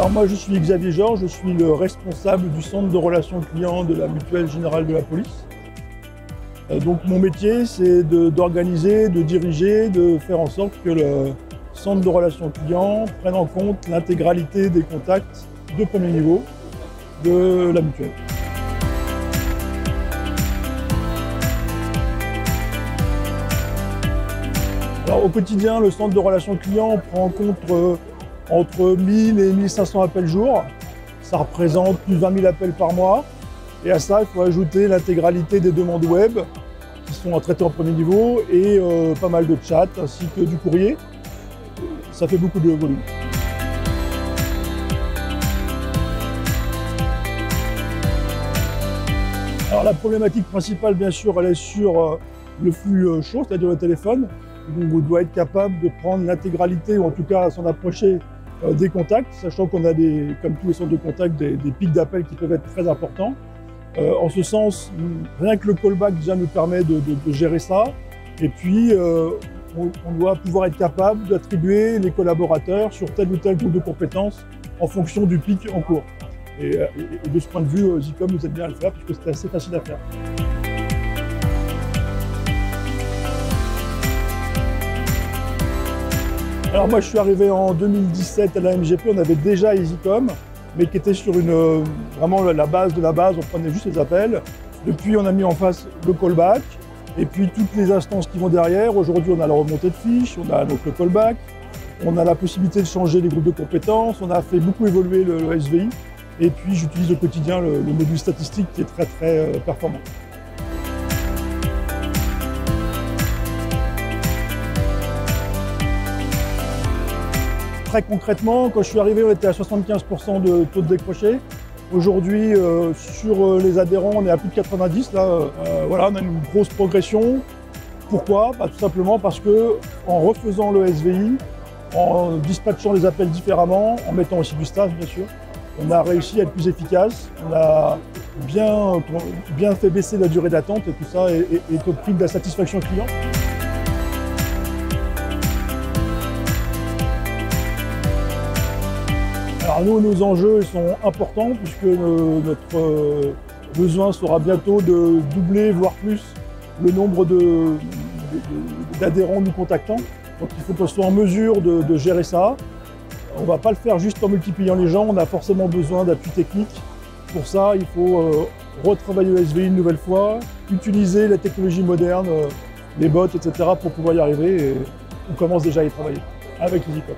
Alors moi je suis Xavier Georges, je suis le responsable du centre de relations clients de la Mutuelle Générale de la Police. Donc mon métier c'est d'organiser, de diriger, de faire en sorte que le centre de relations clients prenne en compte l'intégralité des contacts de premier niveau de la mutuelle. Alors, au quotidien, le centre de relations clients prend en compte entre 1000 et 1500 appels jour. Ça représente plus de 20 000 appels par mois. Et à ça, il faut ajouter l'intégralité des demandes web qui sont traitées en premier niveau et pas mal de chats ainsi que du courrier. Ça fait beaucoup de volume. Alors la problématique principale, bien sûr, elle est sur le flux chaud, c'est-à-dire le téléphone. Donc, on doit être capable de prendre l'intégralité, ou en tout cas s'en approcher des contacts, sachant qu'on a, comme tous les centres de contact, des pics d'appels qui peuvent être très importants. En ce sens, rien que le callback déjà nous permet de gérer ça. Et puis, on doit pouvoir être capable d'attribuer les collaborateurs sur tel ou tel groupe de compétences en fonction du pic en cours. Et de ce point de vue, Zicom nous aide bien à le faire, puisque c'est assez facile à faire. Alors moi je suis arrivé en 2017 à la MGP, on avait déjà EasyCom, mais qui était sur vraiment la base de la base, on prenait juste les appels. Depuis on a mis en face le callback, et puis toutes les instances qui vont derrière. Aujourd'hui on a la remontée de fiches, on a donc le callback, on a la possibilité de changer les groupes de compétences, on a fait beaucoup évoluer le SVI, et puis j'utilise au quotidien le module statistique qui est très performant. Très concrètement, quand je suis arrivé, on était à 75% de taux de décroché. Aujourd'hui, sur les adhérents, on est à plus de 90. Là, voilà, on a une grosse progression. Pourquoi? Tout simplement parce qu'en refaisant le SVI, en dispatchant les appels différemment, en mettant aussi du staff, bien sûr, on a réussi à être plus efficace. On a bien fait baisser la durée d'attente et tout ça est au prix de la satisfaction client. Alors nous, nos enjeux sont importants puisque notre besoin sera bientôt de doubler, voire plus, le nombre d'adhérents nous contactant. Donc il faut qu'on soit en mesure de gérer ça. On ne va pas le faire juste en multipliant les gens, on a forcément besoin d'appui technique. Pour ça, il faut retravailler le SVI une nouvelle fois, utiliser la technologie moderne, les bots, etc. pour pouvoir y arriver. Et on commence déjà à y travailler avec EasyCom.